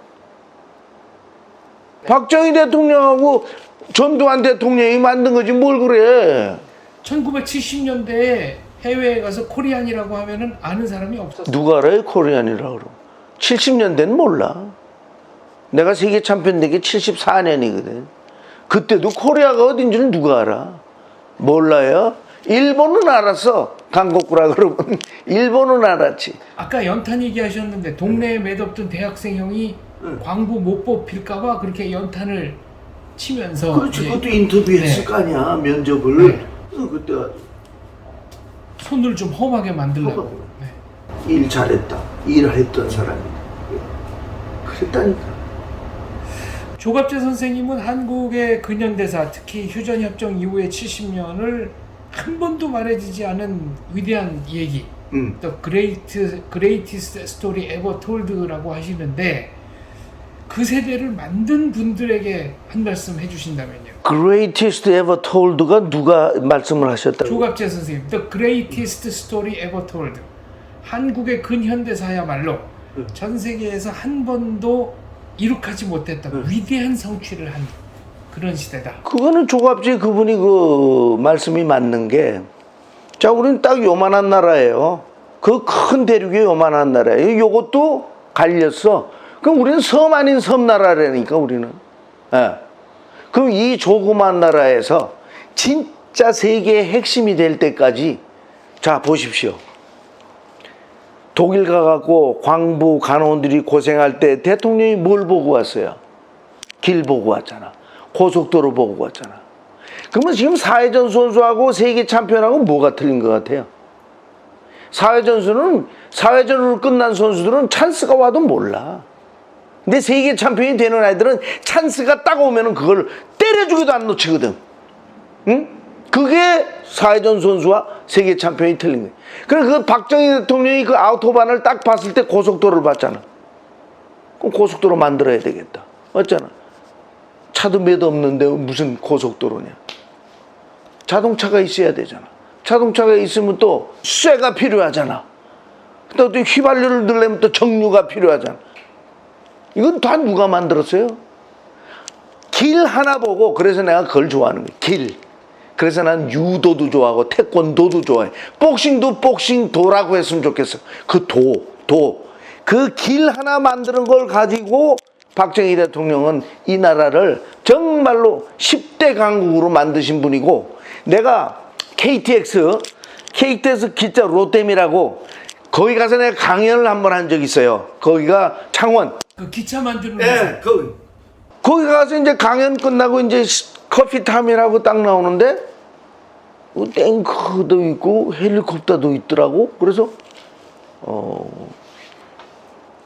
박정희 대통령하고 전두환 대통령이 만든 거지 뭘 그래. 1970년대에 해외에 가서 코리안이라고 하면은 아는 사람이 없었어요. 누가 알아요 코리안이라고 그러면. 70년대는 몰라. 내가 세계 챔피언 된 게 74년이거든. 그때도 코리아가 어딘지는 누가 알아? 몰라요? 일본은 알았어. 강국구라 그러면 일본은 알았지. 아까 연탄 얘기하셨는데 동네에 매덥던 대학생 형이 광부 못 뽑힐까봐 그렇게 연탄을 치면서 그렇지. 그것도 인터뷰했을 거 아니야. 면접을. 그때 손을 좀 험하게 만들려고. 일 잘했다. 일을 했던 사람이. 그랬다니까. 조갑재 선생님은 한국의 근현대사, 특히 휴전협정 이후의 70년을 한 번도 말해지지 않은 위대한 얘기, The Greatest Story Ever Told라고 하시는데, 그 세대를 만든 분들에게 한 말씀 해주신다면요. Greatest Ever Told가 누가 말씀을 하셨다고? 조갑재 선생님, The Greatest Story Ever Told. 한국의 근현대사야말로 전 세계에서 한 번도 이룩하지 못했던 위대한 성취를 한 그런 시대다. 그거는 조갑지 그분이 그 말씀이 맞는 게, 자, 우리는 딱 요만한 나라예요. 그 큰 대륙에 요만한 나라예요. 요것도 갈렸어. 그럼 우리는 섬 아닌 섬나라라니까, 우리는. 예. 그럼 이 조그만 나라에서 진짜 세계의 핵심이 될 때까지, 자, 보십시오. 독일 가갖고 광부 간호원들이 고생할 때 대통령이 뭘 보고 왔어요? 길 보고 왔잖아. 고속도로 보고 왔잖아. 그러면 지금 사회전 선수하고 세계 챔피언하고 뭐가 틀린 것 같아요? 사회전으로 끝난 선수들은 찬스가 와도 몰라. 근데 세계 챔피언이 되는 아이들은 찬스가 딱 오면은 그걸 때려주기도 안 놓치거든. 응? 그게 사회전 선수와 세계 챔피언이 틀린 거예요. 그래, 그 박정희 대통령이 그 아우토반을 딱 봤을 때 고속도로를 봤잖아. 그럼 고속도로 만들어야 되겠다. 맞잖아. 차도 몇 없는데 무슨 고속도로냐. 자동차가 있어야 되잖아. 자동차가 있으면 또 쇠가 필요하잖아. 또 휘발유를 넣으려면 또 정류가 필요하잖아. 이건 다 누가 만들었어요? 길 하나 보고, 그래서 내가 그걸 좋아하는 거야. 길. 그래서 난 유도도 좋아하고 태권도도 좋아해. 복싱도 복싱도라고 했으면 좋겠어. 그 도. 그 길 하나 만드는 걸 가지고 박정희 대통령은 이 나라를 정말로 10대 강국으로 만드신 분이고, 내가 KTX 기차 롯데미라고 거기 가서 내가 강연을 한번 한 적이 있어요. 거기가 창원. 그 기차 만드는 네, 거기 가서 이제 강연 끝나고 이제 커피 타임이라고 딱 나오는데 탱크도 있고 헬리콥터도 있더라고. 그래서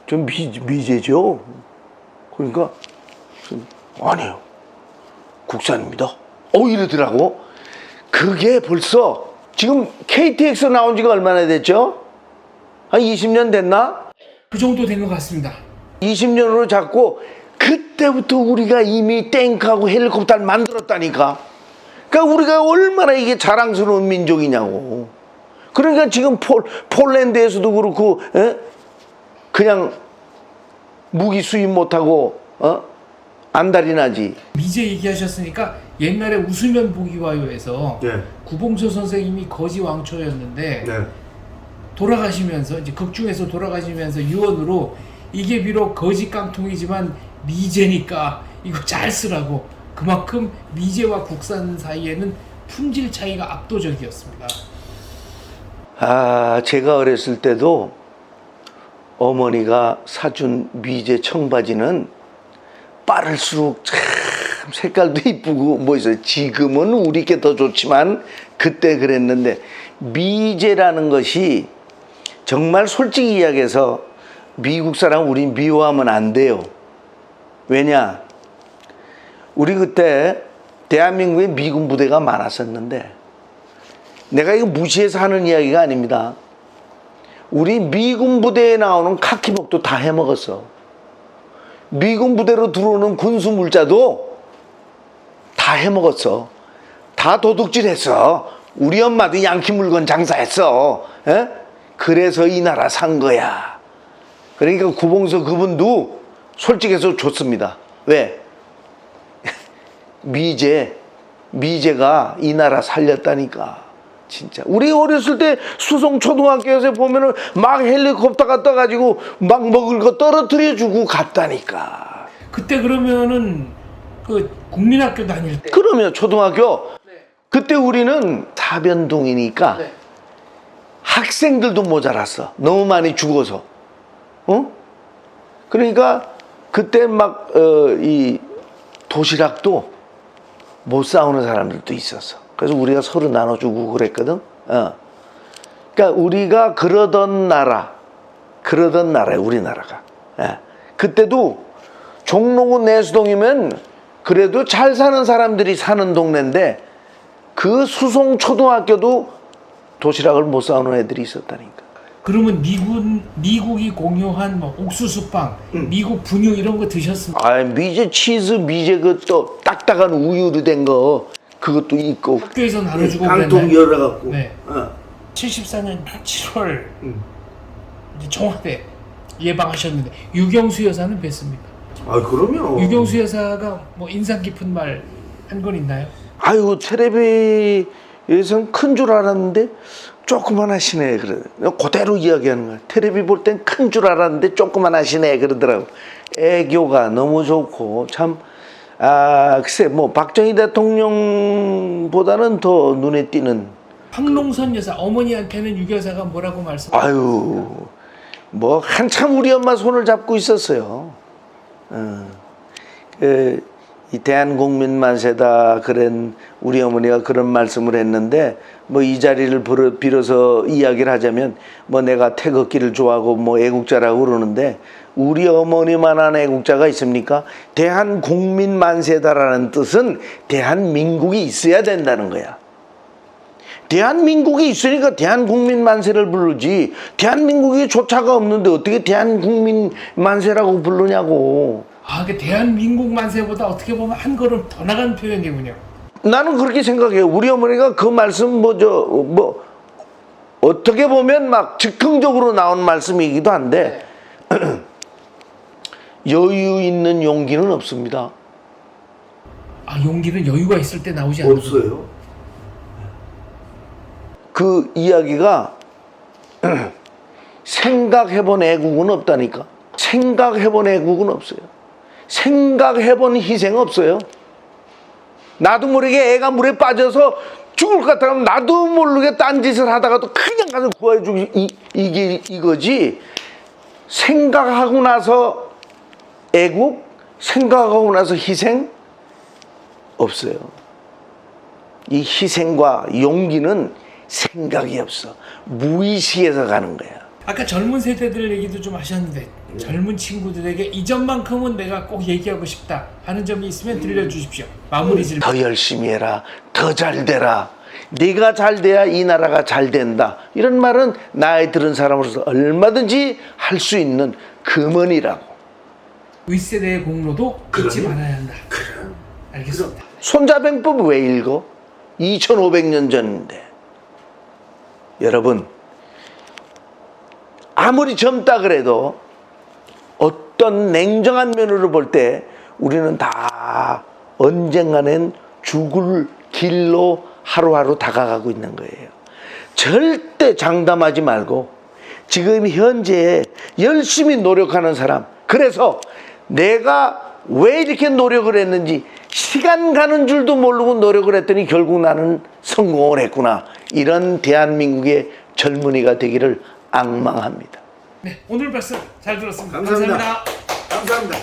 좀 미제죠. 그러니까 아니에요, 국산입니다. 이러더라고. 그게 벌써 지금 KTX 나온 지가 얼마나 됐죠? 한 20년 됐나? 그 정도 된 것 같습니다. 20년으로 잡고 그때부터 우리가 이미 탱크하고 헬리콥터를 만들었다니까. 그러니까 우리가 얼마나 이게 자랑스러운 민족이냐고. 그러니까 지금 폴란드에서도 그렇고, 그냥 무기 수입 못하고 안달이 나지. 미제 얘기하셨으니까 옛날에 웃으면 보기와요에서 네. 구봉서 선생님이 거지왕초였는데 네. 돌아가시면서 이제 극중에서 돌아가시면서 유언으로 이게 비록 거지 깡통이지만 미제니까 이거 잘 쓰라고. 그만큼 미제와 국산 사이에는 품질 차이가 압도적이었습니다. 제가 어렸을 때도 어머니가 사준 미제 청바지는 빠를수록 참 색깔도 이쁘고 뭐 있어요. 지금은 우리께 더 좋지만 그때 그랬는데, 미제라는 것이 정말 솔직히 이야기해서 미국 사람 우리 미워하면 안 돼요. 왜냐? 우리 그때 대한민국에 미군 부대가 많았었는데, 내가 이거 무시해서 하는 이야기가 아닙니다. 우리 미군 부대에 나오는 카키복도 다 해먹었어. 미군 부대로 들어오는 군수 물자도 다 해먹었어. 다 도둑질했어. 우리 엄마도 양키 물건 장사했어. 그래서 이 나라 산 거야. 그러니까 구봉서 그분도 솔직해서 좋습니다. 왜? 미제가 이 나라 살렸다니까. 진짜 우리 어렸을 때 수성 초등학교에서 보면은 막 헬리콥터가 떠가지고 막 먹을 거 떨어뜨려 주고 갔다니까. 그때 그러면은 그 국민학교 다닐 때 그러면 초등학교 그때 우리는 사변동이니까 학생들도 모자랐어. 너무 많이 죽어서. 그러니까 그때 막 이 도시락도 못 싸우는 사람들도 있었어. 그래서 우리가 서로 나눠주고 그랬거든. 그러니까 우리가 그러던 나라야, 우리나라가. 그때도 종로구 내수동이면 그래도 잘 사는 사람들이 사는 동네인데, 그 수송 초등학교도 도시락을 못 싸우는 애들이 있었다니까. 그러면 미국이 공유한 뭐 옥수수빵, 미국 분유 이런 거 드셨습니까? 미제 치즈, 미제 그 또 딱딱한 우유로 된 거 그것도 있고. 학교에서 나눠주고 강통 그랬나요? 열어갖고. 네. 74년 7월 이제 청와대 예방하셨는데 유경수 여사는 뵀습니까? 아 그럼요. 유경수 여사가 뭐 인상 깊은 말 한 건 있나요? 아유 텔레비에서는 큰 줄 알았는데 조그만 하시네 그래. 그대로 이야기하는 거야. 텔레비 볼 땐 큰 줄 알았는데 조그만 하시네 그러더라고. 애교가 너무 좋고 참. 글쎄 뭐 박정희 대통령보다는 더 눈에 띄는. 황농선 여사 어머니한테는 유 여사가 뭐라고 말씀하셨어요? 아유 뭐 한참 우리 엄마 손을 잡고 있었어요. 이 대한국민 만세다 그런 우리 어머니가 그런 말씀을 했는데 뭐 이 자리를 빌어서 이야기를 하자면 뭐 내가 태극기를 좋아하고 뭐 애국자라고 그러는데 우리 어머니만한 애국자가 있습니까? 대한국민 만세다라는 뜻은 대한민국이 있어야 된다는 거야. 대한민국이 있으니까 대한국민 만세를 부르지 대한민국에 조차가 없는데 어떻게 대한국민 만세라고 부르냐고. 그 대한민국 만세보다 어떻게 보면 한 걸음 더 나간 표현이군요. 나는 그렇게 생각해요. 우리 어머니가 그 말씀 어떻게 보면 막 즉흥적으로 나온 말씀이기도 한데 여유 있는 용기는 없습니다. 용기는 여유가 있을 때 나오지 않는 없어요. 그 이야기가 생각해본 애국은 없다니까. 생각해본 애국은 없어요. 생각해본 희생 없어요. 나도 모르게 애가 물에 빠져서 죽을 것 같다면 나도 모르게 딴짓을 하다가도 그냥 가서 구해주기 이게 이거지. 생각하고 나서 애국, 생각하고 나서 희생 없어요. 이 희생과 용기는 생각이 없어. 무의식에서 가는 거야. 아까 젊은 세대들 얘기도 좀 하셨는데 젊은 친구들에게 이 점만큼은 내가 꼭 얘기하고 싶다 하는 점이 있으면 들려주십시오. 마무리 질문. 더 열심히 해라. 더 잘 되라. 네가 잘 돼야 이 나라가 잘 된다. 이런 말은 나이 들은 사람으로서 얼마든지 할 수 있는 금언이라고. 윗세대의 공로도 잊지 말아야 한다. 알겠습니다. 손자병법 왜 읽어? 2500년 전인데. 여러분 아무리 젊다 그래도 어떤 냉정한 면으로 볼 때 우리는 다 언젠가는 죽을 길로 하루하루 다가가고 있는 거예요. 절대 장담하지 말고 지금 현재에 열심히 노력하는 사람, 그래서 내가 왜 이렇게 노력을 했는지 시간 가는 줄도 모르고 노력을 했더니 결국 나는 성공을 했구나, 이런 대한민국의 젊은이가 되기를 앙망합니다. 네, 오늘 말씀 잘 들었습니다. 감사합니다. 감사합니다.